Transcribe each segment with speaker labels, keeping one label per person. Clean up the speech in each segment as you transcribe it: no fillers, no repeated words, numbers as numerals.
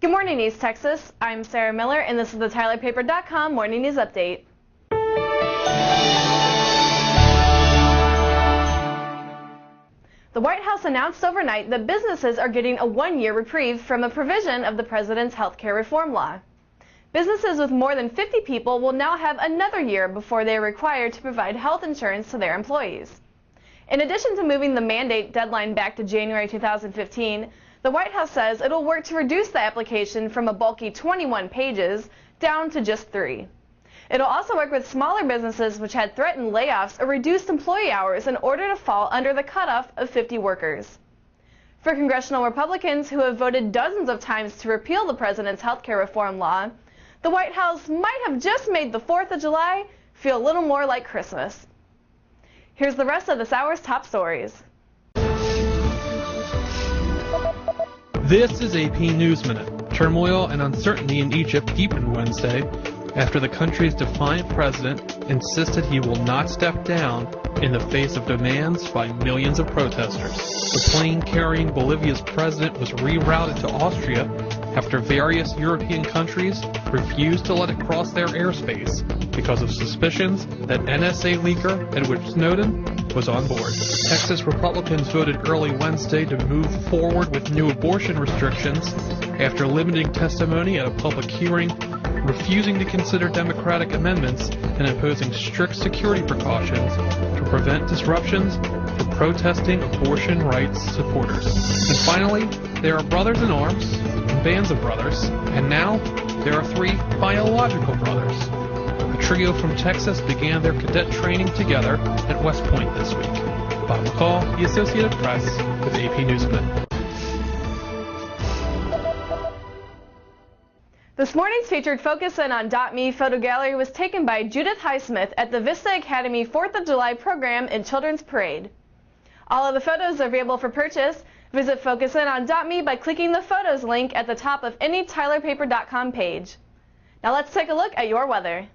Speaker 1: Good morning, East Texas. I'm Sarah Miller, and this is the TylerPaper.com Morning News Update. The White House announced overnight that businesses are getting a one-year reprieve from a provision of the president's health care reform law. Businesses with more than 50 people will now have another year before they are required to provide health insurance to their employees. In addition to moving the mandate deadline back to January 2015, the White House says it'll work to reduce the application from a bulky 21 pages down to just 3. It'll also work with smaller businesses which had threatened layoffs or reduced employee hours in order to fall under the cutoff of 50 workers. For congressional Republicans who have voted dozens of times to repeal the president's health care reform law, the White House might have just made the 4th of July feel a little more like Christmas. Here's the rest of this hour's top stories.
Speaker 2: This is AP News Minute. Turmoil and uncertainty in Egypt deepened Wednesday after the country's defiant president insisted he will not step down in the face of demands by millions of protesters. The plane carrying Bolivia's president was rerouted to Austria after various European countries refused to let it cross their airspace because of suspicions that NSA leaker Edward Snowden was on board. Texas Republicans voted early Wednesday to move forward with new abortion restrictions after limiting testimony at a public hearing, refusing to consider Democratic amendments, and imposing strict security precautions to prevent disruptions for protesting abortion rights supporters. And finally, there are brothers in arms and bands of brothers, and now there are 3 biological brothers. The trio from Texas began their cadet training together at West Point this week. Bob McCall, The Associated Press, with AP News Minute.
Speaker 1: This morning's featured Focus In on .me photo gallery was taken by Judith Highsmith at the Vista Academy 4th of July program in Children's Parade. All of the photos are available for purchase. Visit Focus In on .me by clicking the photos link at the top of any TylerPaper.com page. Now let's take a look at your weather.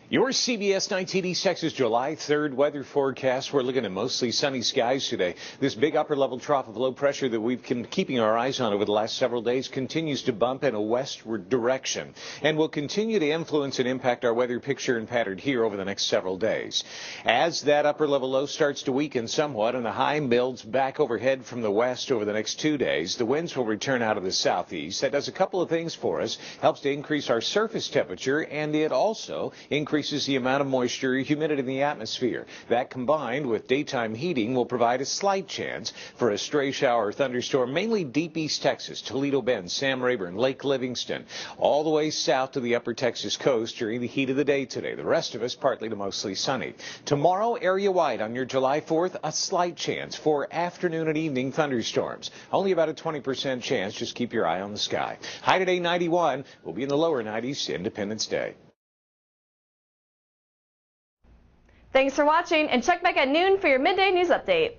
Speaker 3: Your CBS 19 East Texas July 3rd weather forecast. We're looking at mostly sunny skies today. This big upper level trough of low pressure that we've been keeping our eyes on over the last several days continues to bump in a westward direction and will continue to influence and impact our weather picture and pattern here over the next several days. As that upper level low starts to weaken somewhat and the high builds back overhead from the west over the next 2 days, the winds will return out of the southeast. That does a couple of things for us. Helps to increase our surface temperature, and it also increases the amount of moisture or humidity in the atmosphere. That combined with daytime heating will provide a slight chance for a stray shower or thunderstorm, mainly deep East Texas, Toledo Bend, Sam Rayburn, Lake Livingston, all the way south to the upper Texas coast during the heat of the day today. The rest of us partly to mostly sunny. Tomorrow, area-wide on your July 4th, a slight chance for afternoon and evening thunderstorms. Only about a 20% chance. Just keep your eye on the sky. High today 91. We'll be in the lower 90s Independence Day.
Speaker 1: Thanks for watching, and check back at noon for your midday news update.